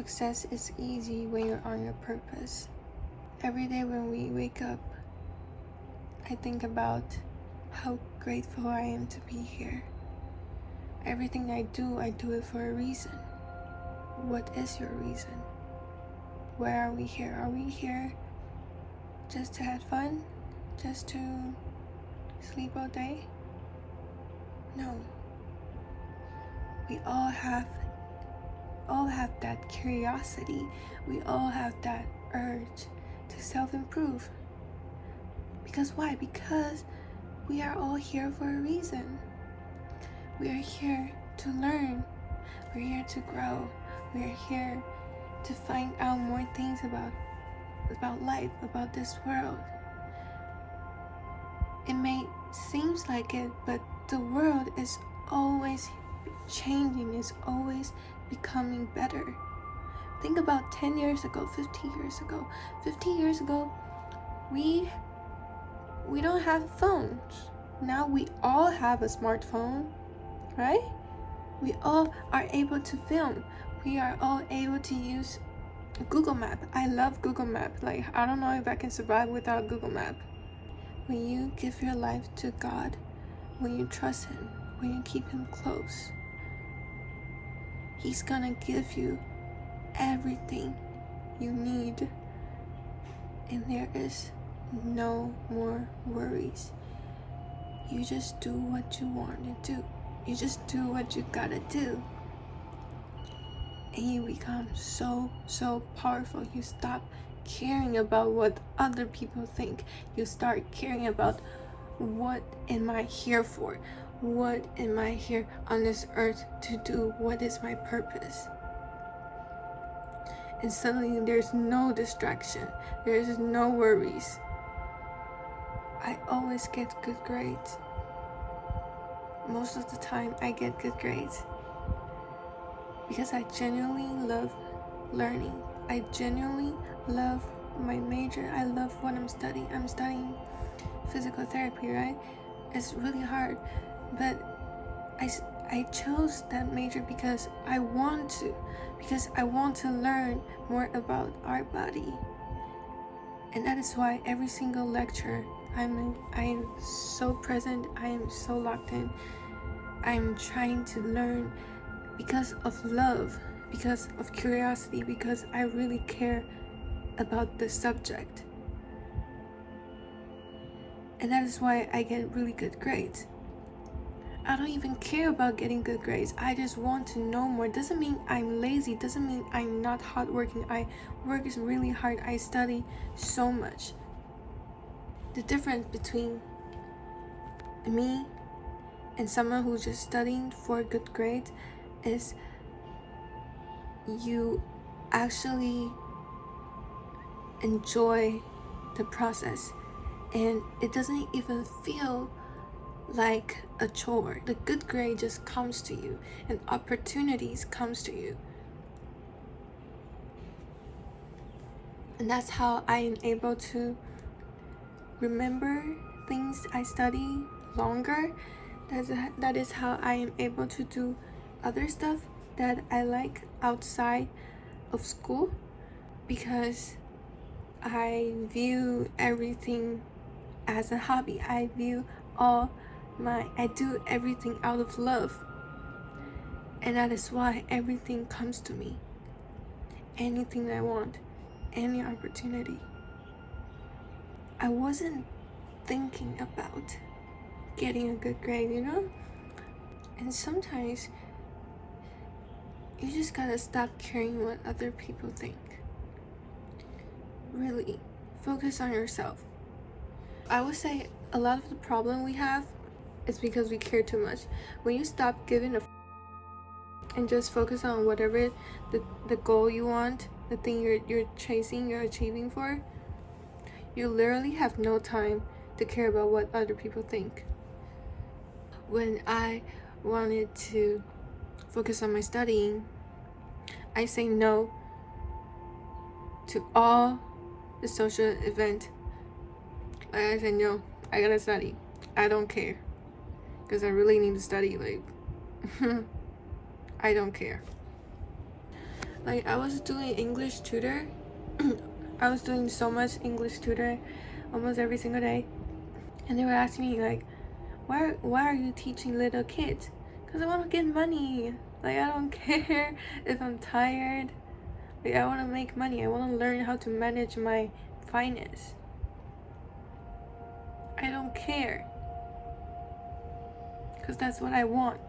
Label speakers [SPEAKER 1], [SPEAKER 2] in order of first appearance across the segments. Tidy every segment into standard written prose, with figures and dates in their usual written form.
[SPEAKER 1] Success is easy when you're on your purpose. Every day when we wake up, I think about how grateful I am to be here. Everything I do it for a reason. What is your reason? Why are we here? Are we here just to have fun? Just to sleep all day? No. We all have that curiosity. We all have that urge to self-improve. Because why? Because we are all here for a reason. We are here to learn. We're here to grow. We are here to find out more things about life, about this world. It may seem like it, but the world is always changing, is always becoming better. Think about 10 years ago, 15 years ago. 15 years ago, we don't have phones. Now we all have a smartphone, right? We all are able to film. We are all able to use Google Map. I love Google Map. Like, I don't know if I can survive without Google Map. When you give your life to God, when you trust Him, when you keep Him close, He's gonna give you everything you need. And there is no more worries. You just do what you want to do. You just do what you gotta do. And you become so powerful. You stop caring about what other people think. You start caring about, what am I here for? What am I here on this earth to do? What is my purpose? And suddenly there's no distraction. There's no worries. I always get good grades. Most of the time I get good grades. Because I genuinely love learning. I genuinely love my major. I love what I'm studying. I'm studying physical therapy, right? It's really hard. But I chose that major because I want to. Because I want to learn more about our body. And that is why every single lecture I am so present. I am so locked in. I'm trying to learn because of love, because of curiosity, because I really care about the subject. And that is why I get really good grades. I don't even care about getting good grades. I just want to know more. Doesn't mean I'm lazy. Doesn't mean I'm not hardworking. I work really hard. I study so much. The difference between me and someone who's just studying for good grades is you actually enjoy the process, and it doesn't even feel like a chore. The good grade just comes to you, and opportunities comes to you. And that's how I am able to remember things I study longer. That is how I am able to do other stuff that I like outside of school, because I view everything as a hobby. I do everything out of love. And that is why everything comes to me. Anything I want, any opportunity. I wasn't thinking about getting a good grade, you know? And sometimes you just gotta stop caring what other people think. Really, focus on yourself. I would say a lot of the problem we have is because we care too much. When you stop giving a and just focus on whatever the goal you want, the thing you're chasing, you're achieving for, you literally have no time to care about what other people think. When I wanted to focus on my studying, I say no to all the social event. I say no, I gotta study. I don't care, because I really need to study. Like, I don't care. Like, I was doing English tutor. I was doing so much English tutor almost every single day. And they were asking me, like, why are you teaching little kids? Because I want to get money. Like, I don't care if I'm tired. Like, I want to make money. I want to learn how to manage my finance. I don't care. Because that's what I want.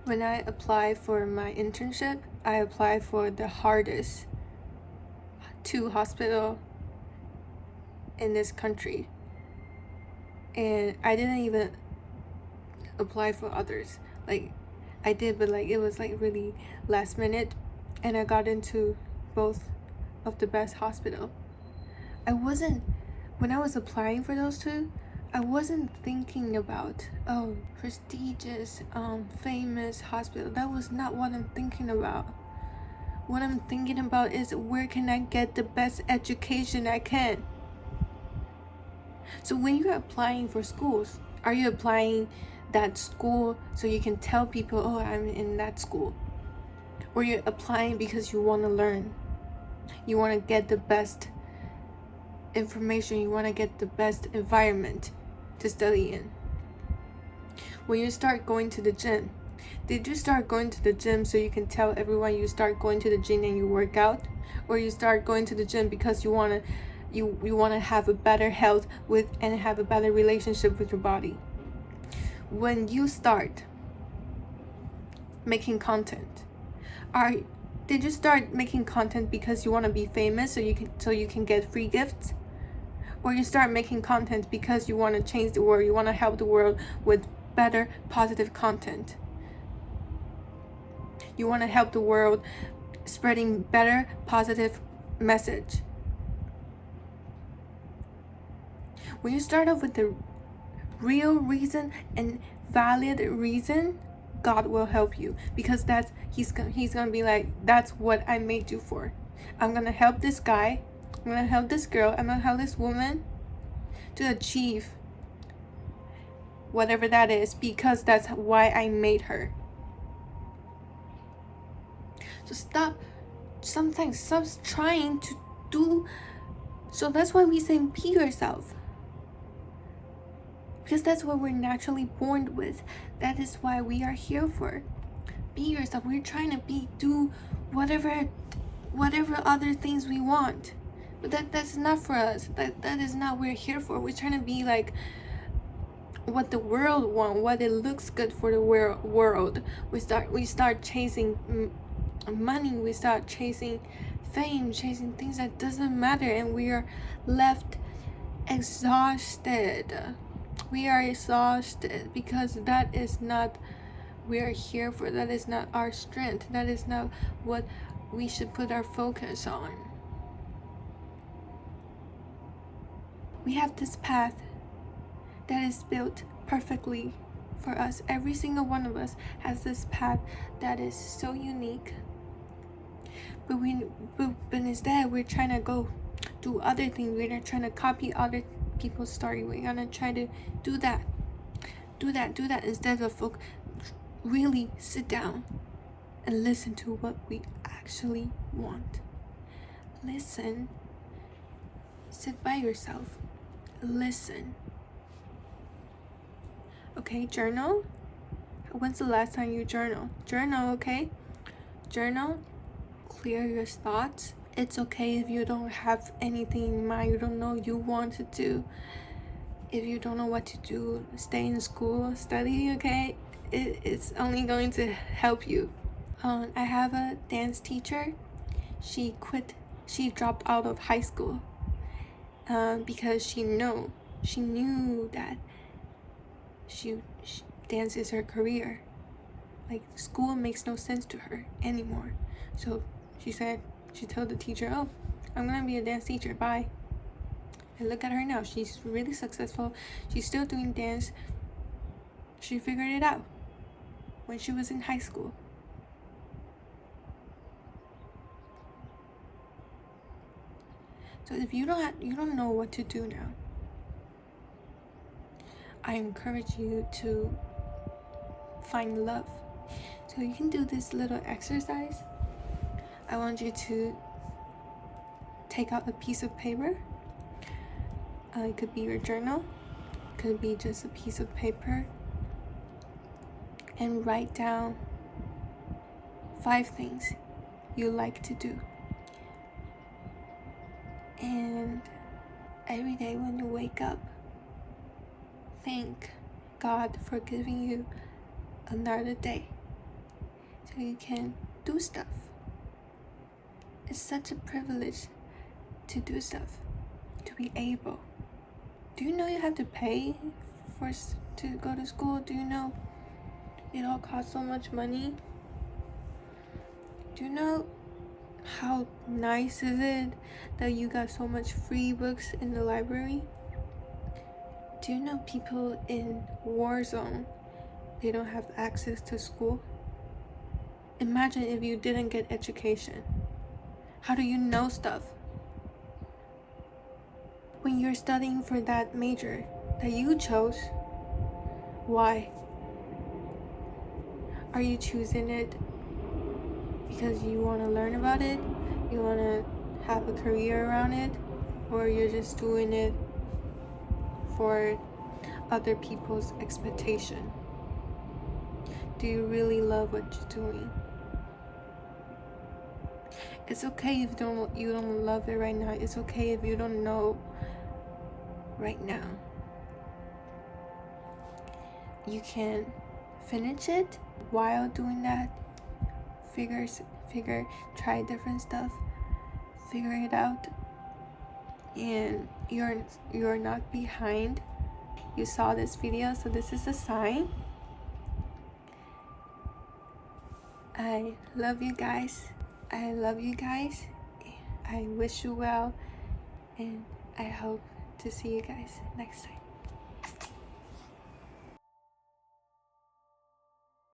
[SPEAKER 1] When I applied for my internship, I applied for the hardest 2 hospitals in this country. And I didn't even apply for others. Like, I did, but like it was like really last minute, and I got into both of the best hospital. When I was applying for those 2, I wasn't thinking about, oh, prestigious, famous hospital. That was not what I'm thinking about. What I'm thinking about is, where can I get the best education I can? So when you're applying for schools, are you applying that school so you can tell people, oh, I'm in that school? Or you're applying because you want to learn? You want to get the best information, you want to get the best environment to study in. When you start going to the gym, did you start going to the gym so you can tell everyone you start going to the gym and you work out? Or you start going to the gym because you want to have a better health with and have a better relationship with your body? When you start making content, did you start making content because you want to be famous so you can get free gifts? Or you start making content because you want to change the world, you want to help the world with better positive content? You want to help the world spreading better positive message. When you start off with the real reason and valid reason, God will help you, because he's gonna be like, that's what I made you for. I'm gonna help this guy, I'm gonna help this girl, I'm gonna help this woman to achieve whatever that is, because that's why I made her. So stop trying to do. So that's why we say, be yourself, because that's what we're naturally born with. That is why we are here for. Be yourself. We're trying to do whatever other things we want, but that's not for us. That is not what we're here for. We're trying to be like what the world wants, what it looks good for the world. We start chasing money, we start chasing fame, chasing things that doesn't matter, and we are left exhausted. We are exhausted because that is not we are here for. That is not our strength. That is not what we should put our focus on. We have this path that is built perfectly for us. Every single one of us has this path that is so unique. But instead, we're trying to go do other things. We're trying to copy other people's story. We're gonna try to do that instead of really sit down and listen to what we actually want. Listen. Sit by yourself. Listen. Okay, journal. When's the last time you journal? Journal, okay? Journal. Clear your thoughts. It's okay if you don't have anything in mind, you don't know you want to do. If you don't know what to do, stay in school, study, okay? It's only going to help you. I have a dance teacher. She dropped out of high school because she knew that she dance is her career. Like, school makes no sense to her anymore. So she told the teacher, oh, I'm gonna be a dance teacher, bye. And look at her now, she's really successful. She's still doing dance. She figured it out when she was in high school. So if you don't know what to do now, I encourage you to find love. So you can do this little exercise. I want you to take out a piece of paper. It could be your journal, it could be just a piece of paper, and write down 5 things you like to do. And every day when you wake up, thank God for giving you another day so you can do stuff. It's such a privilege to do stuff, to be able. Do you know you have to pay to go to school? Do you know it all costs so much money? Do you know how nice is it that you got so much free books in the library? Do you know people in war zone, they don't have access to school? Imagine if you didn't get education. How do you know stuff? When you're studying for that major that you chose, why? Are you choosing it because you want to learn about it? You want to have a career around it? Or you're just doing it for other people's expectation? Do you really love what you're doing? It's okay if you don't love it right now. It's okay if you don't know right now. You can finish it while doing that. Try different stuff, figure it out, and you're not behind. You saw this video, so this is a sign. I love you guys. I wish you well, and I hope to see you guys next time.